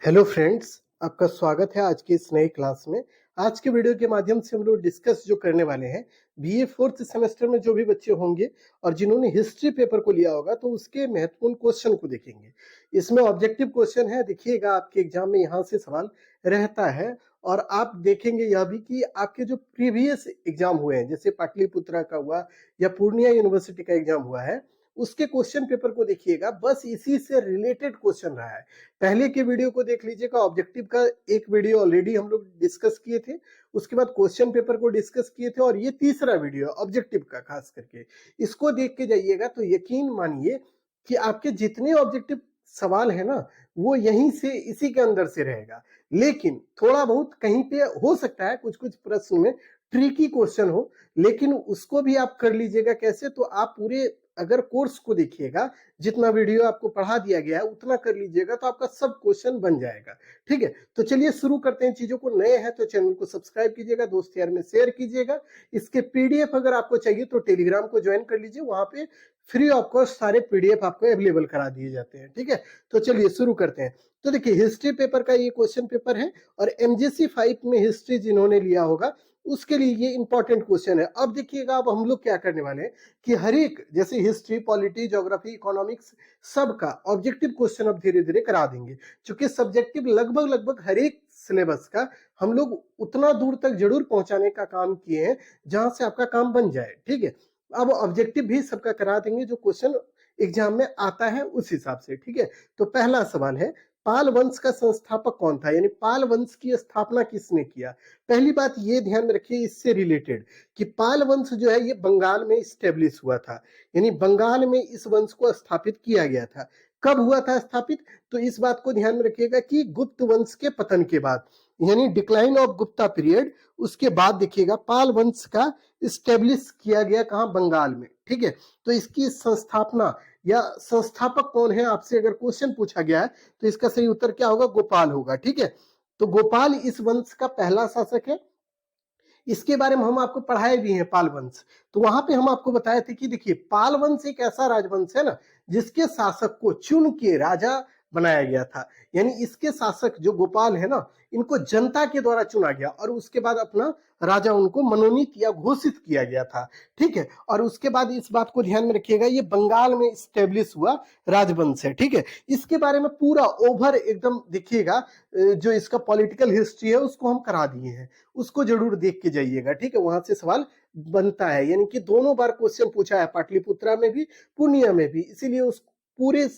Hello friends, आपका स्वागत है आज की इस नई क्लास में। आज के वीडियो के माध्यम से हम लोग डिस्कस जो करने वाले हैं बीए फोर्थ सेमेस्टर में जो भी बच्चे होंगे और जिन्होंने हिस्ट्री पेपर को लिया होगा तो उसके महत्वपूर्ण क्वेश्चन को देखेंगे। इसमें ऑब्जेक्टिव क्वेश्चन है, देखिएगा आपके एग्जाम में यहाँ से सवाल रहता है और आप देखेंगे यह भी कि आपके जो प्रीवियस एग्जाम हुए हैं जैसे पाटलिपुत्रा का हुआ या पूर्णिया यूनिवर्सिटी का एग्जाम हुआ है उसके क्वेश्चन पेपर को देखिएगा, बस इसी से रिलेटेड क्वेश्चन रहा है। पहले के वीडियो को देख लीजिएगा, ऑब्जेक्टिव का एक वीडियो ऑलरेडी हम लोग डिस्कस किए थे, उसके बाद क्वेश्चन पेपर को डिस्कस किए थे और ये तीसरा वीडियो ऑब्जेक्टिव का खास करके इसको देख के जाइएगा तो यकीन मानिए कि आपके जितने ऑब्जेक्टिव सवाल है ना वो यहीं से इसी के अंदर से रहेगा। लेकिन थोड़ा बहुत कहीं पे हो सकता है कुछ कुछ प्रश्न में ट्रिकी क्वेश्चन हो, लेकिन उसको भी आप कर लीजिएगा। कैसे? तो आप पूरे अगर कोर्स को देखिएगा, जितना वीडियो आपको पढ़ा दिया गया है उतना कर लीजिएगा तो आपका सब क्वेश्चन बन जाएगा। ठीक है, तो चलिए शुरू करते हैं चीजों को। नए हैं तो चैनल को सब्सक्राइब कीजिएगा, दोस्त यार में शेयर कीजिएगा। इसके पीडीएफ अगर आपको चाहिए तो टेलीग्राम को ज्वाइन कर लीजिए, वहां पे फ्री ऑफ कॉस्ट सारे पीडीएफ आपको अवेलेबल करा दिए जाते हैं। ठीक है, तो चलिए शुरू करते हैं। तो देखिए हिस्ट्री पेपर का ये क्वेश्चन पेपर है और एमजीसी 5 में हिस्ट्री जिन्होंने लिया होगा उसके लिए ये इंपॉर्टेंट क्वेश्चन है। अब देखिएगा, अब हम लोग क्या करने वाले हैं कि हर एक जैसे हिस्ट्री, पॉलिटी, ज्योग्राफी, इकोनॉमिक्स सबका ऑब्जेक्टिव क्वेश्चन अब धीरे धीरे करा देंगे। क्योंकि सब्जेक्टिव लगभग हर एक सिलेबस का हम लोग उतना दूर तक जरूर पहुंचाने का काम किए हैं जहां से आपका काम बन जाए। ठीक है, अब ऑब्जेक्टिव भी सबका करा देंगे जो क्वेश्चन एग्जाम में आता है उस हिसाब से। ठीक है, तो पहला सवाल है, पाल वंश का संस्थापक कौन था, यानी पाल वंश की स्थापना किसने किया। पहली बात ये ध्यान में रखिए इससे रिलेटेड कि पाल वंश जो है ये बंगाल में स्टेब्लिश हुआ था, यानी बंगाल में इस वंश को स्थापित किया गया था। कब हुआ था स्थापित? तो इस बात को ध्यान में रखिएगा कि गुप्त वंश के पतन के बाद, यानी डिक्लाइन ऑफ गुप्ता पीरियड, उसके बाद देखिएगा पाल वंश का स्टेब्लिश किया गया कहां? बंगाल में। ठीक है, तो इसकी संस्थापना या संस्थापक कौन है आपसे अगर क्वेश्चन पूछा गया है तो इसका सही उत्तर क्या होगा? गोपाल होगा। ठीक है, तो गोपाल इस वंश का पहला शासक है। इसके बारे में हम आपको पढ़ाए भी हैं पाल वंश, तो वहां पे हम आपको बताए थे कि देखिए पाल वंश एक ऐसा राजवंश है ना जिसके शासक को चुन के राजा बनाया गया था, यानी इसके शासक जो गोपाल है ना इनको जनता के द्वारा चुना गया और उसके बाद अपना राजा उनको मनोनीत या घोषित किया गया था। ठीक है, और उसके बाद इस बात को ध्यान में रखिएगा ये बंगाल में स्टेब्लिश हुआ राजवंश है। ठीक है, इसके बारे में पूरा ओवर एकदम देखिएगा, जो इसका पॉलिटिकल हिस्ट्री है उसको हम करा दिए हैं, उसको जरूर देख के जाइएगा। ठीक है, वहां से सवाल बनता है, यानी कि दोनों बार क्वेश्चन पूछा है, पाटलिपुत्रा में भी पूर्णिया में भी, इसीलिए उस पूरे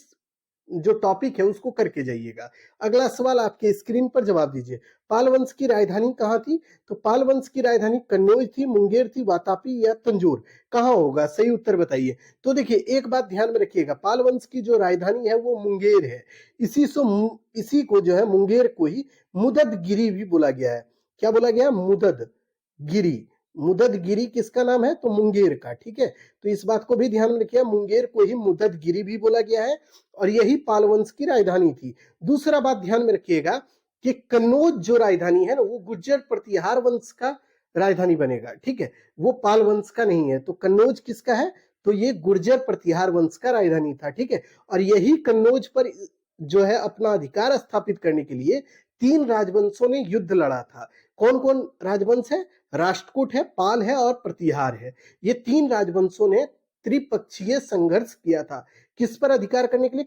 जो टॉपिक है उसको करके जाइएगा। अगला सवाल आपके स्क्रीन पर जवाब दीजिए, पाल वंश की राजधानी कहाँ थी? तो पाल वंश की राजधानी कन्नौज थी, मुंगेर थी, वातापी या तंजौर, कहाँ होगा? सही उत्तर बताइए। तो देखिए एक बात ध्यान में रखिएगा, पाल वंश की जो राजधानी है वो मुंगेर है। इसी को जो है मुंगेर को ही मुददगिरी भी बोला गया है। क्या बोला गया? मुददगिरी। मुददगिरी किसका नाम है? तो मुंगेर का। ठीक है, तो इस बात को भी ध्यान में रखिए, मुंगेर को ही मुददगिरी भी बोला गया है और यही पाल वंश की राजधानी थी। दूसरा बात ध्यान में रखिएगा कि कन्नौज जो राजधानी है ना वो गुर्जर प्रतिहार वंश का राजधानी बनेगा। ठीक है, वो पाल वंश का नहीं है। तो कन्नौज किसका है? तो ये गुर्जर प्रतिहार वंश का राजधानी था। ठीक है, और यही कन्नौज पर जो है अपना अधिकार स्थापित करने के लिए तीन राजवंशों ने युद्ध लड़ा था। कौन कौन राजवंश है? राष्ट्रकूट है, पाल है और प्रतिहार है। ये तीन राजवंशों ने त्रिपक्षीय संघर्ष किया था। किस पर अधिकार करने के लिए?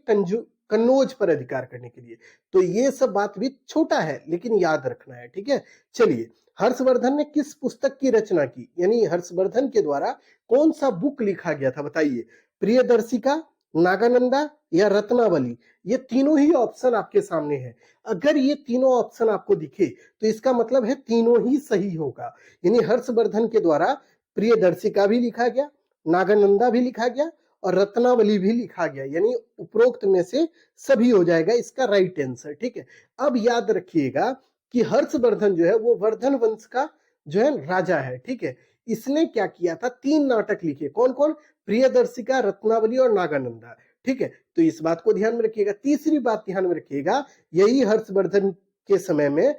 कन्नौज पर अधिकार करने के लिए। तो ये सब बात भी छोटा है लेकिन याद रखना है। ठीक है, चलिए, हर्षवर्धन ने किस पुस्तक की रचना की, यानी हर्षवर्धन के द्वारा कौन सा बुक लिखा गया था? बताइए, प्रियदर्शिका, नागानंदा या रत्नावली? ये तीनों ही ऑप्शन आपके सामने है। अगर ये तीनों ऑप्शन आपको दिखे तो इसका मतलब है तीनों ही सही होगा, यानी हर्षवर्धन के द्वारा प्रियदर्शिका भी लिखा गया, नागानंदा भी लिखा गया और रत्नावली भी लिखा गया, यानी उपरोक्त में से सभी हो जाएगा इसका राइट आंसर। ठीक है, अब याद रखिएगा कि हर्षवर्धन जो है वो वर्धन वंश का जो है राजा है। ठीक है, इसने क्या किया था? तीन नाटक लिखे। कौन कौन? प्रियदर्शिका, रत्नावली और नागानंदा। ठीक है, तो इस बात को ध्यान में रखिएगा। तीसरी बात ध्यान में रखिएगा, यही हर्षवर्धन के समय में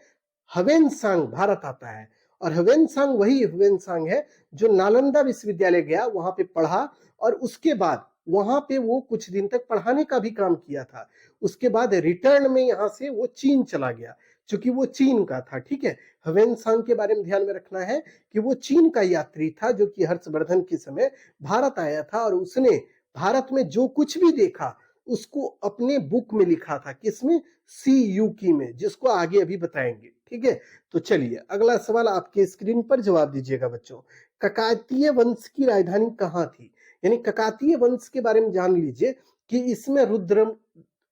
ह्वेनसांग भारत आता है और ह्वेनसांग वही ह्वेनसांग है जो नालंदा विश्वविद्यालय गया, वहां पे पढ़ा और उसके बाद वहां पे वो कुछ दिन तक पढ़ाने का भी काम किया था। उसके बाद रिटर्न में यहाँ से वो चीन चला गया, क्योंकि वो चीन का था, ठीक है। ह्वेनसांग के बारे में ध्यान में रखना है कि वो चीन का यात्री था जो कि हर्षवर्धन के समय भारत आया था, और उसने भारत में जो कुछ भी देखा उसको अपने बुक में लिखा था। किसमें? सी युकी में, जिसको आगे अभी बताएंगे, ठीक है। तो चलिए अगला सवाल आपके स्क्रीन पर जवाब दीजिएगा बच्चों। ककातीय वंश की राजधानी कहाँ थी? यानी ककातीय वंश के बारे में जान लीजिए कि इसमें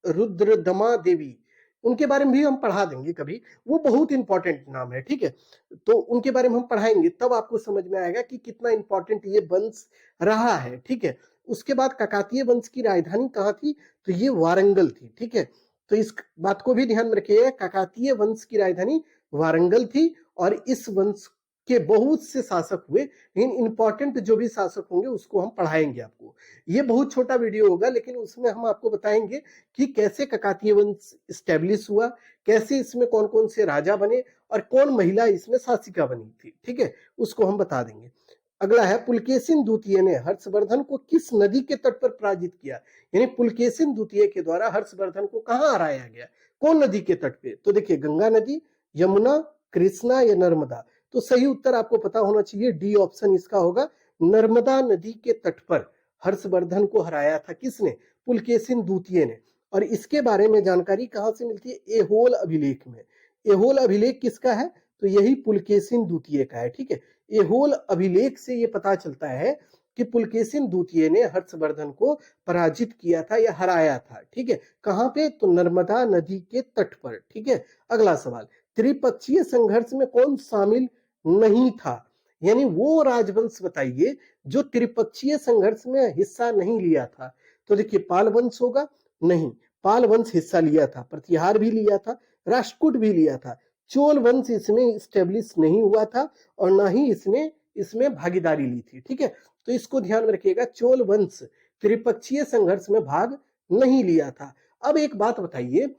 रुद्रदमा देवी, उनके बारे में भी हम पढ़ा देंगे कभी, वो बहुत इंपॉर्टेंट नाम है, ठीक है। तो उनके बारे में हम पढ़ाएंगे, तब आपको समझ में आएगा कि कितना इंपॉर्टेंट ये वंश रहा है, ठीक है। उसके बाद ककातीय वंश की राजधानी कहाँ थी? तो ये वारंगल थी, ठीक है। तो इस बात को भी ध्यान में रखिएगा, ककातीय वंश की राजधानी वारंगल थी, और इस वंश के बहुत से शासक हुए, लेकिन इंपॉर्टेंट जो भी शासक होंगे उसको हम पढ़ाएंगे आपको। ये बहुत छोटा वीडियो होगा, लेकिन उसमें हम आपको बताएंगे कि कैसे ककातीय वंश स्टैब्लिश हुआ, कैसे इसमें कौन कौन से राजा बने, और कौन महिला इसमें शासिका बनी थी, ठीक है, उसको हम बता देंगे। अगला है, पुलकेशिन द्वितीय ने हर्षवर्धन को किस नदी के तट पर पराजित किया? यानी पुलकेशिन द्वितीय के द्वारा हर्षवर्धन को कहां हराया गया, कौन नदी के तट पे? तो देखिए, गंगा नदी, यमुना, कृष्णा या नर्मदा। तो सही उत्तर आपको पता होना चाहिए, डी ऑप्शन इसका होगा, नर्मदा नदी के तट पर हर्षवर्धन को हराया था। किसने? पुलकेशिन द्वितीय ने। और इसके बारे में जानकारी कहां से मिलती है? एहोल अभिलेख में। एहोल अभिलेख किसका है? तो यही पुलकेशिन द्वितीय का है, ठीक है। एहोल अभिलेख से ये पता चलता है कि पुलकेशिन द्वितीय ने हर्षवर्धन को पराजित किया था या हराया था, ठीक है। कहां पे? तो नर्मदा नदी के तट पर, ठीक है। अगला सवाल, त्रिपक्षीय संघर्ष में कौन शामिल नहीं था? यानी वो राजवंश बताइए जो त्रिपक्षीय संघर्ष में हिस्सा नहीं लिया था। तो देखिए, पाल वंश होगा? नहीं, पाल वंश हिस्सा लिया था, प्रतिहार भी लिया था, राष्ट्रकूट भी लिया था। चोल वंश इसमें स्टेब्लिश नहीं हुआ था, और ना ही इसने इसमें भागीदारी ली थी, ठीक है। तो इसको ध्यान में रखिएगा, चोल वंश त्रिपक्षीय संघर्ष में भाग नहीं लिया था। अब एक बात बताइए,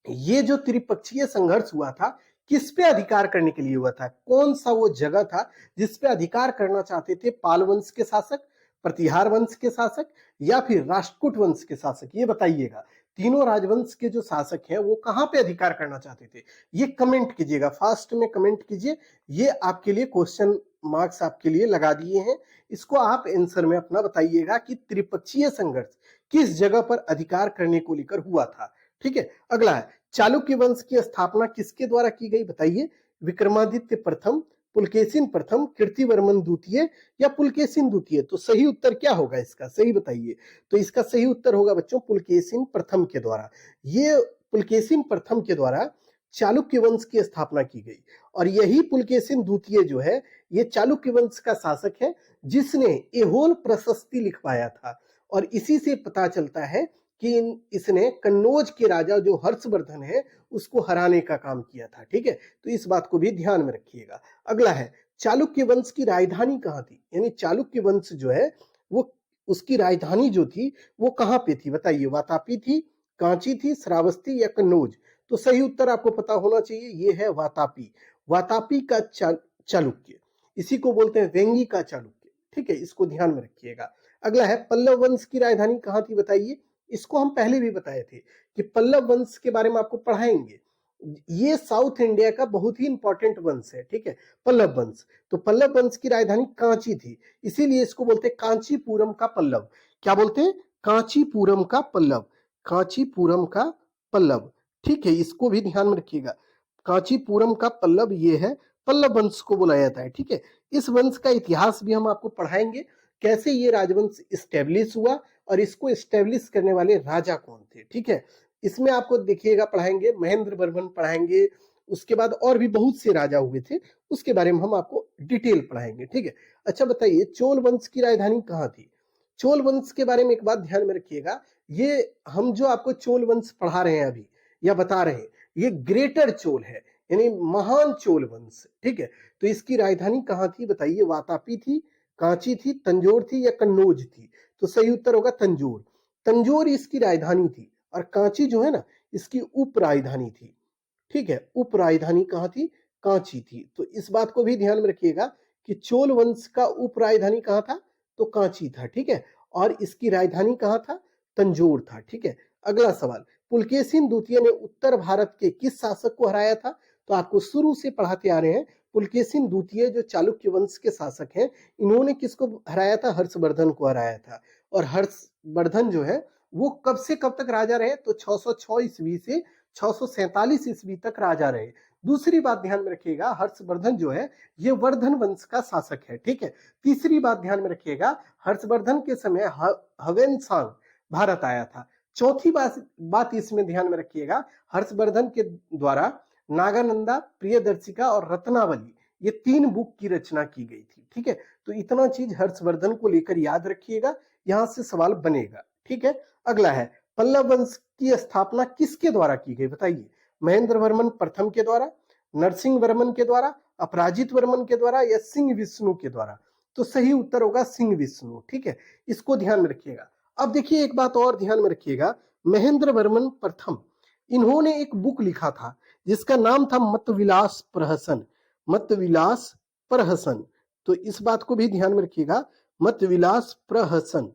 ये जो त्रिपक्षीय संघर्ष हुआ था, किस पे अधिकार करने के लिए हुआ था? कौन सा वो जगह था जिस पे अधिकार करना चाहते थे पाल वंश के शासक, प्रतिहार वंश के शासक, या फिर राष्ट्रकूट वंश के शासक? ये बताइएगा, तीनों राजवंश के जो शासक हैं वो कहां पे अधिकार करना चाहते थे? ये कमेंट कीजिएगा, फास्ट में कमेंट कीजिए। ये आपके लिए क्वेश्चन मार्क्स आपके लिए लगा दिए हैं। इसको आप आंसर में अपना बताइएगा कि त्रिपक्षीय संघर्ष किस जगह पर अधिकार करने को लेकर हुआ था, ठीक है। अगला है, चालुक्य वंश की स्थापना किसके द्वारा की गई? बताइए, विक्रमादित्य प्रथम, पुलकेशिन प्रथम, कीर्तिवर्मन द्वितीय, या पुलकेशिन द्वितीय? तो सही उत्तर क्या होगा इसका? सही बताइए। तो इसका सही उत्तर होगा बच्चों, पुलकेशिन प्रथम के द्वारा। ये पुलकेशिन प्रथम के द्वारा चालुक्य वंश की स्थापना की गई। और यही पुलकेशिन द्वितीय जो है, ये चालुक्य वंश का शासक है जिसने एहोल प्रशस्ति लिखवाया था। और इसी से पता चलता है कि इसने कन्नौज के राजा जो हर्षवर्धन है उसको हराने का काम किया था, ठीक है। तो इस बात को भी ध्यान में रखिएगा। अगला है, चालुक्य वंश की राजधानी कहाँ थी? यानी चालुक्य वंश जो है वो, उसकी राजधानी जो थी वो कहाँ पे थी? बताइए, वातापी थी, कांची थी, श्रावस्ती या कन्नौज? तो सही उत्तर आपको पता होना चाहिए, ये है वातापी। वातापी का चालुक्य, इसी को बोलते हैं वेंगी का चालुक्य, ठीक है। इसको ध्यान में रखिएगा। अगला है, पल्लव वंश की राजधानी कहाँ थी? बताइए। इसको हम पहले भी बताए थे कि पल्लव वंश के बारे में आपको पढ़ाएंगे। ये साउथ इंडिया का बहुत ही इंपॉर्टेंट वंश है, ठीक है, पल्लव वंश। तो पल्लव वंश की राजधानी कांची थी, इसीलिए इसको बोलते हैं कांचीपुरम का पल्लव। क्या बोलते हैं? कांचीपुरम का पल्लव, कांचीपुरम का पल्लव, ठीक है। इसको भी ध्यान में रखिएगा, कांचीपुरम का पल्लव ये है, पल्लव वंश को बुलाया जाता है, ठीक है। इस वंश का इतिहास भी हम आपको पढ़ाएंगे, कैसे ये राजवंश स्टेब्लिश हुआ और इसको स्टेब्लिश करने वाले राजा कौन थे, ठीक है। इसमें आपको देखिएगा पढ़ाएंगे, महेंद्र वर्मन पढ़ाएंगे, उसके बाद और भी बहुत से राजा हुए थे, उसके बारे में हम आपको डिटेल पढ़ाएंगे, ठीक है। अच्छा बताइए, चोल वंश की राजधानी कहाँ थी? चोल वंश के बारे में एक बात ध्यान में रखिएगा, ये हम जो आपको चोल वंश पढ़ा रहे हैं अभी या बता रहे हैं, ये ग्रेटर चोल है, यानी महान चोल वंश, ठीक है। तो इसकी राजधानी कहाँ थी? बताइए, वातापी थी, कांची थी, तंजौर थी या कन्नौज थी? तो सही उत्तर होगा तंजौर। तंजौर इसकी राजधानी थी, और कांची जो है ना, इसकी उप राजधानी थी, ठीक है। उप राजधानी कहाँ थी? कांची थी। तो इस बात को भी ध्यान में रखिएगा कि चोल वंश का उप राजधानी कहाँ था? तो कांची था, ठीक है। और इसकी राजधानी कहाँ था? तंजौर था। ठीक है, अगला सवाल, पुलकेशिन द्वितीय ने उत्तर भारत के किस शासक को हराया था? तो आपको शुरू से पढ़ाते आ रहे हैं, पुलकेशिन द्वितीय जो चालुक्य वंश के शासक हैं, इन्होंने किसको हराया था? हर्षवर्धन को हराया था। और हर्षवर्धन जो है वो कब से कब तक राजा रहे? तो 606 ईस्वी से 647 ईस्वी तक राजा रहे। दूसरी बात ध्यान में रखिएगा, हर्षवर्धन जो है ये वर्धन वंश का शासक है। ठीक है, तीसरी बात ध्यान में रखिएगा, हर्षवर्धन के समय ह्वेनसांग भारत आया था। चौथी बात इसमें ध्यान में रखिएगा, हर्षवर्धन के द्वारा नागानंदा, प्रियदर्शिका और रत्नावली ये 3 बुक की रचना की गई थी। ठीक है, तो इतना चीज हर्षवर्धन को लेकर याद रखिएगा, यहां से सवाल बनेगा। ठीक है, अगला है, पल्लव वंश की स्थापना किसके द्वारा की गई? बताइए, महेंद्र वर्मन प्रथम के द्वारा, नरसिंह वर्मन के द्वारा, अपराजित वर्मन के द्वारा या सिंह विष्णु के द्वारा? तो सही उत्तर होगा सिंह विष्णु। ठीक है, इसको ध्यान में रखिएगा। अब देखिए एक बात और ध्यान में रखिएगा, महेंद्र वर्मन प्रथम इन्होंने एक बुक लिखा था जिसका नाम था मतविलास प्रहसन। मतविलास प्रहसन, तो इस बात को भी ध्यान में रखिएगा, मतविलास प्रहसन।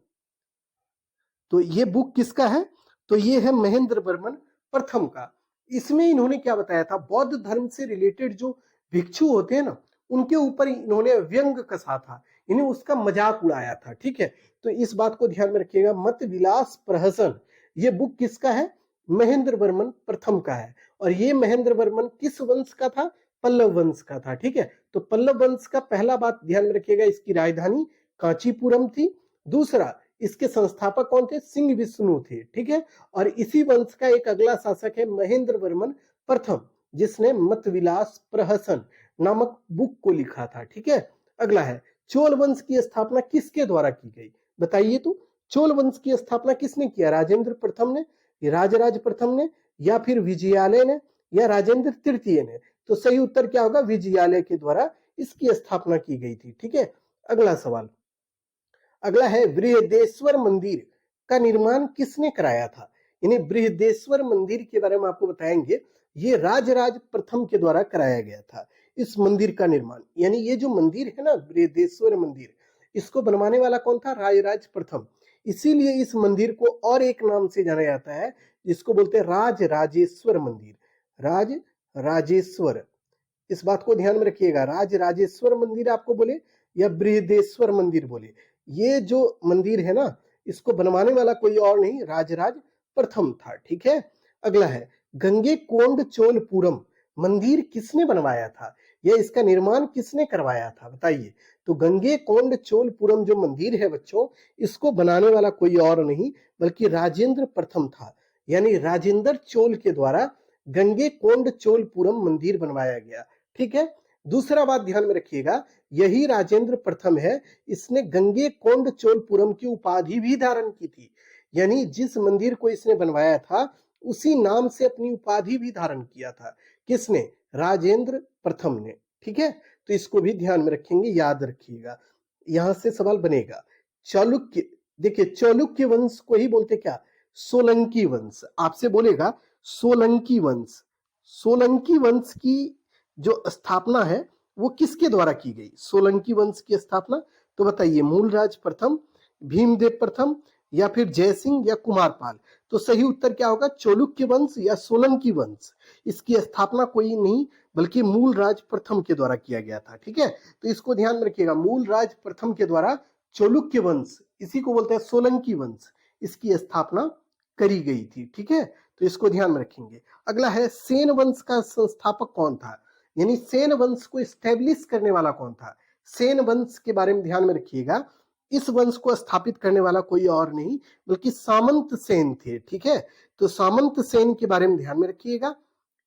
तो ये बुक किसका है? तो ये है महेंद्र वर्मन प्रथम का। इसमें इन्होंने क्या बताया था, बौद्ध धर्म से रिलेटेड जो भिक्षु होते हैं ना, उनके ऊपर इन्होंने व्यंग कसा था, इन्हें उसका मजाक उड़ाया था। ठीक है, तो इस बात को ध्यान में रखिएगा, मतविलास प्रहसन ये बुक किसका है? महेंद्र वर्मन प्रथम का है। और ये महेंद्र वर्मन किस वंश का था? पल्लव वंश का था। ठीक है, तो पल्लव वंश का पहला बात ध्यान में रखिएगा, इसकी राजधानी कांचीपुरम थी। दूसरा, इसके संस्थापक कौन थे? सिंह विष्णु थे। ठीक है, और इसी वंश का एक अगला शासक है महेंद्र वर्मन प्रथम, जिसने मतविलास प्रहसन नामक बुक को लिखा था। ठीक है, अगला है, चोल वंश की स्थापना किसके द्वारा की गई? बताइए, तो चोल वंश की स्थापना किसने किया? राजेंद्र प्रथम ने, राजराज प्रथम ने, या फिर विजयालय ने, या राजेंद्र तृतीय ने? तो सही उत्तर क्या होगा? विजयालय के द्वारा इसकी स्थापना की गई थी। ठीक है, अगला सवाल, अगला है, बृहदेश्वर मंदिर का निर्माण किसने कराया था? इन्हें बृहदेश्वर मंदिर के बारे में आपको बताएंगे, ये राजराज प्रथम के द्वारा कराया गया था इस मंदिर का निर्माण। यानी ये जो मंदिर है ना, बृहदेश्वर मंदिर, इसको बनवाने वाला कौन था? राजराज प्रथम। इसीलिए इस मंदिर को और एक नाम से जाना जाता है, जिसको बोलते हैं राज राजेश्वर मंदिर। राज राजेश्वर, इस बात को ध्यान में रखिएगा, राज राजेश्वर मंदिर आपको बोले या बृहदेश्वर मंदिर बोले, ये जो मंदिर है ना, इसको बनवाने वाला कोई और नहीं, राजराज प्रथम था। ठीक है, अगला है, गंगे कोंड चोलपुरम मंदिर किसने बनवाया था? या इसका निर्माण किसने करवाया था? बताइए, तो गंगे कोंड चोलपुरम जो मंदिर है बच्चों, इसको बनाने वाला कोई और नहीं बल्कि राजेंद्र प्रथम था। यानी राजेंद्र चोल के द्वारा गंगे कोंड चोलपुरम मंदिर बनवाया गया। ठीक है, दूसरा बात ध्यान में रखिएगा, यही राजेंद्र प्रथम है, इसने गंगे कोंड चोलपुरम की उपाधि भी धारण की थी। यानी जिस मंदिर को इसने बनवाया था उसी नाम से अपनी उपाधि भी धारण किया था। किसने? राजेंद्र प्रथम ने। ठीक है, तो इसको भी ध्यान में रखेंगे, याद रखिएगा, यहां से सवाल बनेगा। चालुक्य, देखिए चालुक्य वंश को ही बोलते क्या? सोलंकी वंश। आपसे बोलेगा सोलंकी वंश, सोलंकी वंश की जो स्थापना है वो किसके द्वारा की गई? सोलंकी वंश की स्थापना, तो बताइए, मूलराज प्रथम, भीमदेव प्रथम, या फिर जयसिंह या कुमारपाल? तो सही उत्तर क्या होगा? चालुक्य वंश या सोलंकी वंश। इसकी स्थापना कोई नहीं बल्कि मूलराज प्रथम के द्वारा किया गया था। ठीक है, तो इसको ध्यान में रखिएगा, मूलराज प्रथम के द्वारा चालुक्य वंश, इसी को बोलते हैं सोलंकी वंश, इसकी स्थापना करी गई थी। ठीक है, तो इसको ध्यान में रखेंगे। अगला है, सेन वंश का संस्थापक कौन था? यानी सेन वंश को स्टैब्लिश करने वाला कौन था? सेन वंश के बारे में ध्यान में रखिएगा, इस वंश को स्थापित करने वाला कोई और नहीं बल्कि सामंत सेन थे। ठीक है, तो सामंत सेन के बारे में ध्यान में रखिएगा,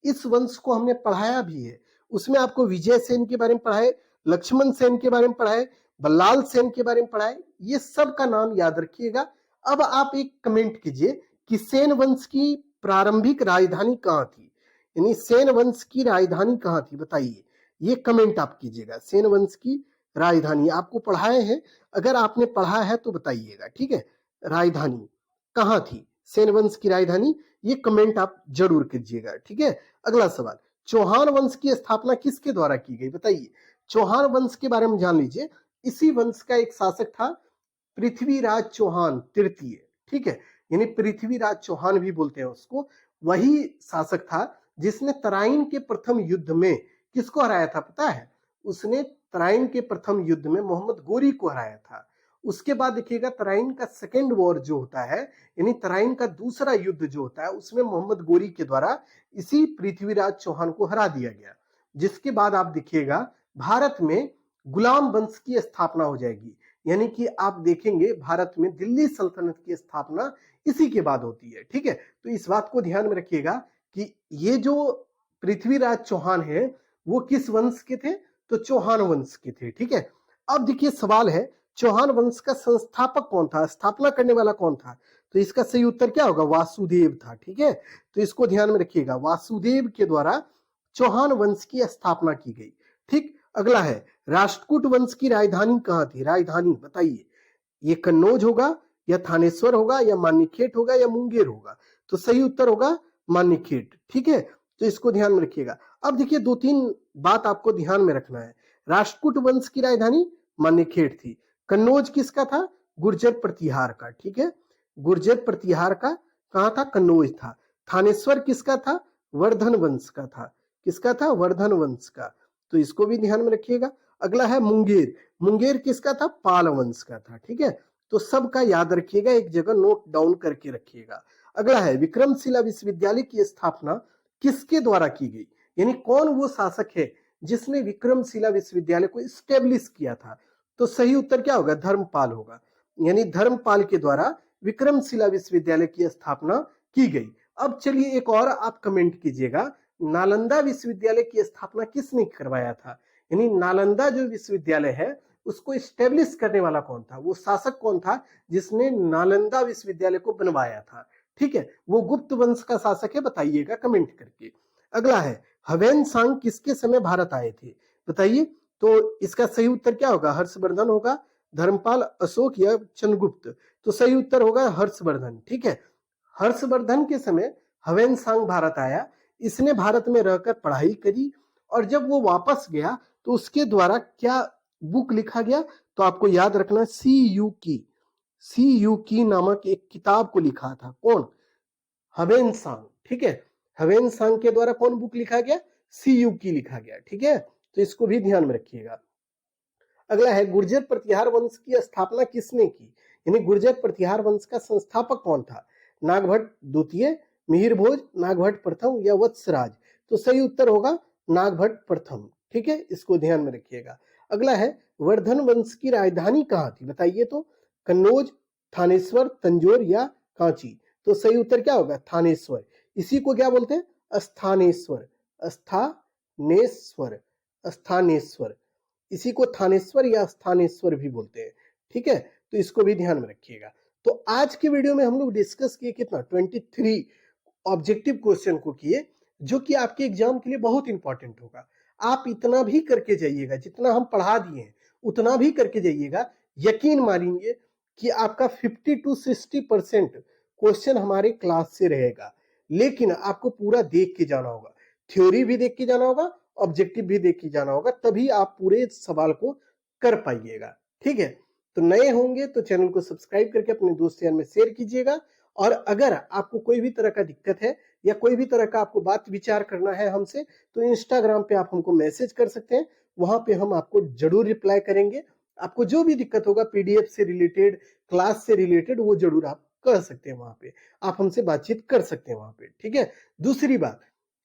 इस वंश को हमने पढ़ाया भी है, उसमें आपको विजय सेन के बारे में पढ़ाए, लक्ष्मण सेन के बारे में पढ़ाए, बल्लाल सेन के बारे में पढ़ाए, ये सब का नाम याद रखिएगा। अब आप एक कमेंट कीजिए कि सेन वंश की प्रारंभिक राजधानी कहाँ थी? यानी सेन वंश की राजधानी कहाँ थी? बताइए, ये कमेंट आप कीजिएगा। सेन वंश की राजधानी आपको पढ़ाए हैं, अगर आपने पढ़ा है तो बताइएगा। ठीक है, राजधानी कहाँ थी, सेन वंश की राजधानी, ये कमेंट आप जरूर कीजिएगा। ठीक है, अगला सवाल, चौहान वंश की स्थापना किसके द्वारा की गई? बताइए, चौहान वंश के बारे में जान लीजिए। इसी वंश का एक शासक था पृथ्वीराज चौहान तृतीय, ठीक है, यानी पृथ्वीराज चौहान भी बोलते हैं उसको। वही शासक था जिसने तराइन के प्रथम युद्ध में किसको हराया था पता है? उसने तराइन के प्रथम युद्ध में मोहम्मद गोरी को हराया था। उसके बाद देखिएगा तराइन का सेकेंड वॉर जो होता है, यानी तराइन का दूसरा युद्ध जो होता है, उसमें मोहम्मद गोरी के द्वारा इसी पृथ्वीराज चौहान को हरा दिया गया। जिसके बाद आप देखिएगा भारत में गुलाम वंश की स्थापना हो जाएगी, यानी कि आप देखेंगे भारत में दिल्ली सल्तनत की स्थापना इसी के बाद होती है, ठीक है। तो इस बात को ध्यान में रखिएगा कि ये जो पृथ्वीराज चौहान है वो किस वंश के थे? तो चौहान वंश के थे, ठीक है। अब देखिए सवाल है, चौहान वंश का संस्थापक कौन था, स्थापना करने वाला कौन था? तो इसका सही उत्तर क्या होगा? वासुदेव था, ठीक है। तो इसको ध्यान में रखिएगा, वासुदेव के द्वारा चौहान वंश की स्थापना की गई, ठीक। अगला है, राष्ट्रकूट वंश की राजधानी कहां थी? राजधानी बताइए, ये कन्नौज होगा या थानेश्वर होगा या मान्यखेट होगा या मुंगेर होगा? तो सही उत्तर होगा मान्यखेट, ठीक है। तो इसको ध्यान में रखिएगा। अब देखिए दो तीन बात आपको ध्यान में रखना है। राष्ट्रकूट वंश की राजधानी मान्यखेट थी। कन्नौज किसका था? गुर्जर प्रतिहार का, ठीक है। गुर्जर प्रतिहार का कहां था? कन्नौज था। थानेश्वर किसका था? वर्धन वंश का था। किसका था? वर्धन वंश का। तो इसको भी ध्यान में रखिएगा। अगला है मुंगेर। मुंगेर किसका था? पाल वंश का था, ठीक है। तो सबका याद रखिएगा, एक जगह नोट डाउन करके रखिएगा। अगला है, विक्रमशिला विश्वविद्यालय की स्थापना किसके द्वारा की गई? यानी कौन वो शासक है जिसने विक्रमशिला विश्वविद्यालय को स्टेब्लिश किया था? तो सही उत्तर क्या होगा? धर्मपाल होगा। यानी धर्मपाल के द्वारा विक्रमशिला विश्वविद्यालय की स्थापना की गई। अब चलिए एक और आप कमेंट कीजिएगा, नालंदा विश्वविद्यालय की स्थापना किसने करवाया था? यानी नालंदा जो विश्वविद्यालय है उसको स्टेब्लिश करने वाला कौन था? वो शासक कौन था जिसने नालंदा विश्वविद्यालय को बनवाया था? ठीक है, वो गुप्त वंश का शासक है, बताइएगा कमेंट करके। अगला है, हवेन सांग किसके समय भारत आए थे? बताइए। तो इसका सही उत्तर क्या होगा? हर्षवर्धन होगा, धर्मपाल, अशोक या चंद्रगुप्त? तो सही उत्तर होगा हर्षवर्धन, ठीक है। हर्षवर्धन के समय हवेन सांग भारत आया। इसने भारत में रहकर पढ़ाई करी और जब वो वापस गया तो उसके द्वारा क्या बुक लिखा गया? तो आपको याद रखना, सी यू की नामक एक किताब को लिखा था। कौन? हवेन सांग, ठीक है। हवेन सांग के द्वारा कौन बुक लिखा गया? सी यू की लिखा गया, ठीक है। तो इसको भी ध्यान में रखिएगा। अगला है, गुर्जर प्रतिहार वंश की स्थापना किसने की? यानी गुर्जर प्रतिहार वंश का संस्थापक कौन था? नागभट्ट द्वितीय, मिहिर भोज, नागभट्ट प्रथम या वत्सराज? तो सही उत्तर होगा नागभट्ट प्रथम, ठीक है। इसको ध्यान में रखिएगा। अगला है, वर्धन वंश की राजधानी कहाँ थी? बताइए तो। कन्नौज, थानेश्वर, तंजौर या कांची? तो सही उत्तर क्या होगा? थानेश्वर। इसी को क्या बोलते हैं? स्थानेश्वर, स्थानेश्वर, स्थानेश्वर। इसी को थानेश्वर या स्थानेश्वर भी बोलते हैं, ठीक है। तो इसको भी ध्यान में रखिएगा। तो आज के वीडियो में हम लोग डिस्कस किए कितना? 23 ऑब्जेक्टिव क्वेश्चन को किए, जो कि आपके एग्जाम के लिए बहुत इंपॉर्टेंट होगा। आप इतना भी करके जाइएगा, जितना हम पढ़ा दिए हैं उतना भी करके जाइएगा। यकीन मानिए कि आपका 50 to 60% क्वेश्चन हमारे क्लास से रहेगा, लेकिन आपको पूरा देख के जाना होगा। थ्योरी भी देख के जाना होगा, ऑब्जेक्टिव भी देख के जाना होगा, तभी आप पूरे सवाल को कर पाइएगा, ठीक है। तो नए होंगे तो चैनल को सब्सक्राइब करके अपने दोस्त यार में शेयर कीजिएगा। और अगर आपको कोई भी तरह का दिक्कत है या कोई भी तरह का आपको बात विचार करना है हमसे, तो इंस्टाग्राम पे आप हमको मैसेज कर सकते हैं। वहां पे हम आपको जरूर रिप्लाई करेंगे। आपको जो भी दिक्कत होगा पीडीएफ से रिलेटेड, क्लास से रिलेटेड, वो जरूर आप कर सकते हैं। वहां पे आप हमसे बातचीत कर सकते हैं वहां पे, ठीक है। दूसरी बात,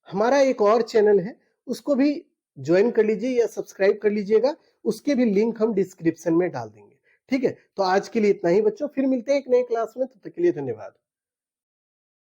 हमारा एक और चैनल है, उसको भी ज्वाइन कर लीजिए या सब्सक्राइब कर लीजिएगा। उसके भी लिंक हम डिस्क्रिप्शन में डाल देंगे, ठीक है। तो आज के लिए इतना ही बच्चों, फिर मिलते हैं एक नए क्लास में, तब तक के लिए धन्यवाद।